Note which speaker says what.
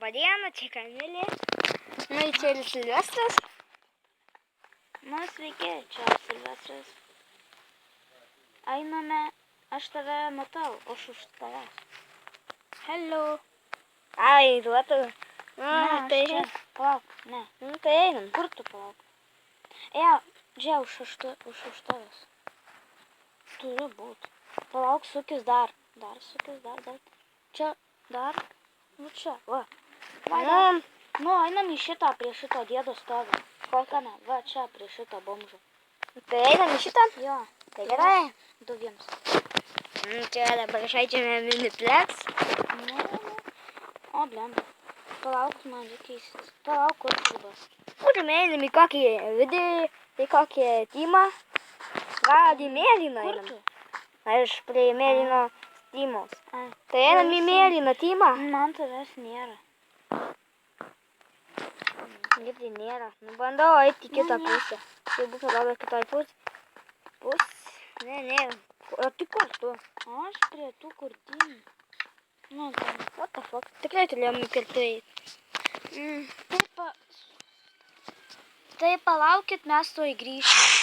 Speaker 1: Labą dieną, čia Kamilė. Na, čia ir Silvestras.
Speaker 2: Na, sveiki, čia Silvestras. Einame, aš tave matau, aš už tavęs. Hello.
Speaker 1: Ai, duotų.
Speaker 2: Na,
Speaker 1: tai
Speaker 2: aš čia. Palauk, ne.
Speaker 1: Nu, tai einam.
Speaker 2: Kur tu palauk? Čia už tavęs. Turi būt. Palauk, sukis dar. Dar sukis, dar. Čia, dar. Nu čia, va. Nu, einam į šitą, prie šito dėdo stovi. Kokame, va, čia, prie šito bomžo.
Speaker 1: Tai einam į šitą?
Speaker 2: Jo.
Speaker 1: Tai gerai.
Speaker 2: 2-1.
Speaker 1: Čia dabar žaidžiame miniplex.
Speaker 2: Nu. O, blemba. Palauk, man reikia įsis. Palauk, kur klubas.
Speaker 1: Būtume einam į kokį vidį, į kokį timą. Gal į mėlyną
Speaker 2: Kur
Speaker 1: einam.
Speaker 2: tu?
Speaker 1: Aš prie mėlyno timos.
Speaker 2: Ai.
Speaker 1: Tai einam į mėlyną timą.
Speaker 2: Man tavęs nėra.
Speaker 1: Kaip tai nėra. Nu, bandau eiti į kitą pusę. Tai bus atrodo kitoj pusė. Ne. O tai kur tu?
Speaker 2: Aš prie tų kurtinių. Nu, ten.
Speaker 1: What the fuck? Tikrai turėjom kartu eiti.
Speaker 2: Tai palaukit, mes tuoj grįšim.